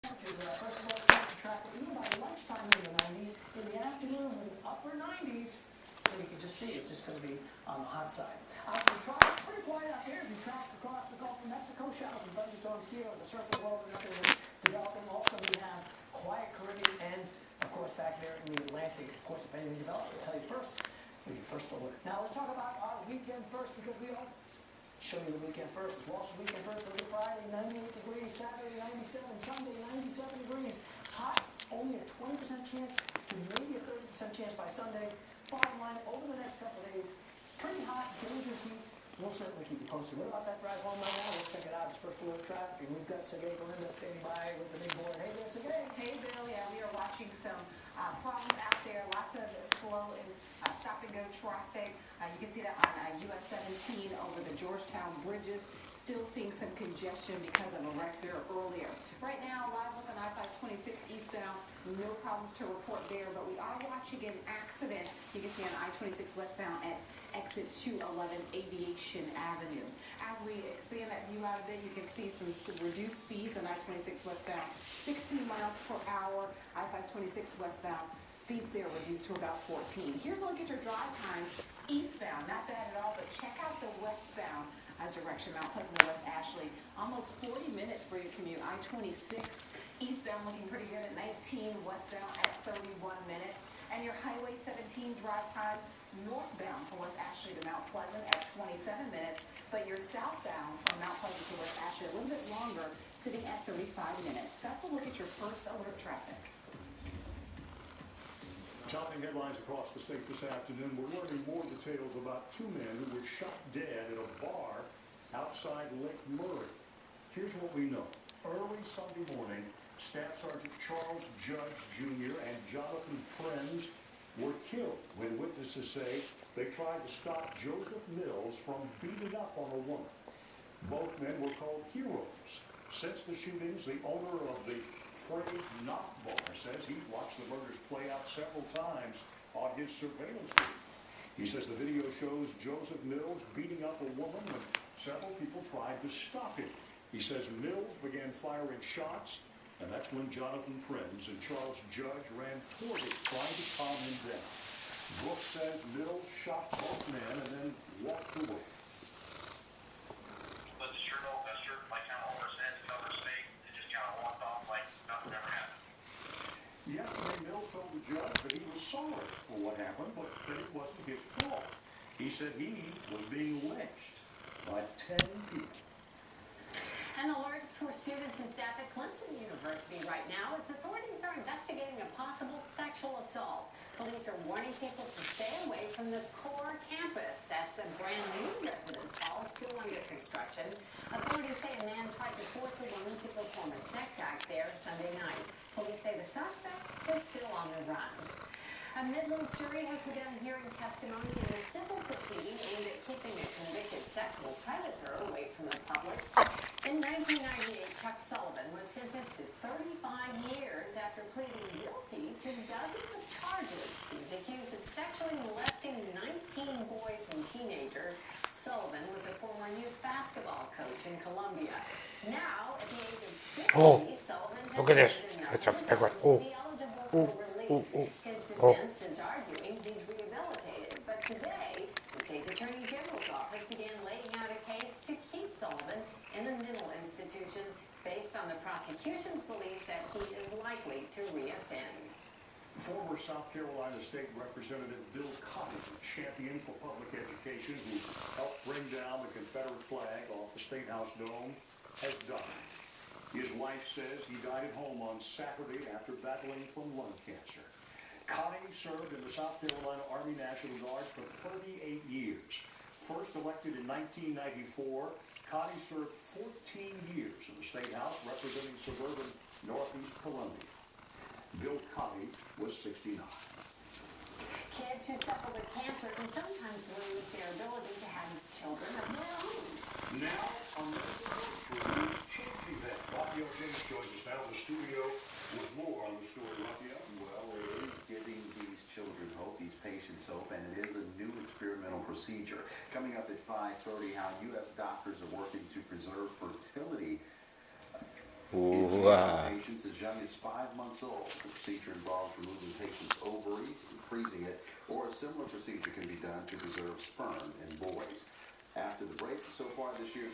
First of all, track to track, even by lunchtime in the 90s, in the afternoon in the upper 90s. So you can just see it's just going to be on the hot side. As we try, it's pretty quiet out here as we track across the Gulf of Mexico. Showers and thunderstorms here on the surface low, nothing is developing. Also, we have quiet Caribbean and, of course, back there in the Atlantic. Of course, if anything develops, we'll tell you first with your first alert. Now, let's talk about our weekend first because we always show you the weekend first. It's Walsh's weekend first. Look at Friday, 98 degrees. Saturday, 97. Sunday, 97 degrees. Hot. Only a 20% chance to maybe a 30% chance by Sunday. Bottom line, over the next couple of days, pretty hot, dangerous heat. We'll certainly keep you posted. What about that drive home right now? Let's check it out. It's first alert traffic. And we've got Sergey Galindo standing by with the big board. Hey there, Sergey. Hey, Bill. Yeah, we are watching some problems out there. Lots of slow and stop-and-go traffic. You can see that on US 17 over the Georgetown bridges. Still seeing some congestion because of a wreck there earlier. Right now, live look on I-526 eastbound. No problems to report there, but we are watching an accident. You can see on I-26 westbound at exit 211 Aviation Avenue. As we expand that view out a bit, you can see some reduced speeds on I-26 westbound. 16 miles per hour, I-526 westbound. Speeds there reduced to about 14. Here's a look at your drive times. Eastbound, not bad at all, but check out the westbound direction, Mount Pleasant to West Ashley. Almost 40 minutes for your commute. I-26 eastbound looking pretty good at 19, westbound at 31 minutes. And your Highway 17 drive times northbound from West Ashley to Mount Pleasant at 27 minutes. But your southbound from Mount Pleasant to West Ashley a little bit longer, sitting at 35 minutes. That's a look at your first alert traffic. Topping headlines across the state this afternoon, we're learning more details about two men who were shot dead at a bar outside Lake Murray. Here's what we know. Early Sunday morning, Staff Sergeant Charles Judge Jr. and Jonathan Friends were killed when witnesses say they tried to stop Joseph Mills from beating up on a woman. Both men were called heroes. Since the shootings, the owner of the Frayed Knot Bar says he's watched the murders play out several times on his surveillance feed. He says the video shows Joseph Mills beating up a woman when several people tried to stop him. He says Mills began firing shots, and that's when Jonathan Friends and Charles Judge ran toward him, trying to calm him down. Brooks says Mills shot both men and then walked away. Yesterday, Mills told the judge that he was sorry for what happened, but that it wasn't his fault. He said he was being lynched by 10 people. An alert for students and staff at Clemson University right now. Its authorities are investigating a possible sexual assault. Police are warning people to stay away from the core campus. That's a brand new residence hall still under construction. Authorities say a man tried to force a woman to perform a sex act there Sunday night. Police say the suspect is still on the run. A Midlands jury has begun hearing testimony in a civil proceeding aimed at keeping a convicted sexual predator away from the public. In 1998, Chuck Sullivan was sentenced to 35 years after pleading guilty to dozens of charges. He was accused of sexually molesting 19 boys and teenagers. Sullivan was a former youth basketball coach in Colombia. Now, at the age of 60, Sullivan has look at this. It's a big one. to be eligible for release. His defense is arguing he's rehabilitated, but today, the state attorney general's office began laying out a case to keep Sullivan in a mental institution based on the prosecution's belief that he is likely to reoffend. Former South Carolina State Representative Bill Cotty, champion for public education who helped bring down the Confederate flag off the State House dome, has died. His wife says he died at home on Saturday after battling from lung cancer. Cotty served in the South Carolina Army National Guard for 38 years. First elected in 1994, Cotty served 14 years in the State House representing suburban Northeast Columbia. Bill Cotty was 69. Kids who suffer with cancer can sometimes lose their ability to have children of their own. Now, another breakthrough is changing that. Raphael James joins us now in the studio with more on the story. Raphael? Well, it is giving these children hope, these patients hope, and it is a new experimental procedure. Coming up at 5:30, how U.S. doctors are working to preserve fertility Wow. Patients as young as 5 months old. The procedure involves removing patients' ovaries and freezing it, or a similar procedure can be done to preserve sperm in boys. After the break, so far this year,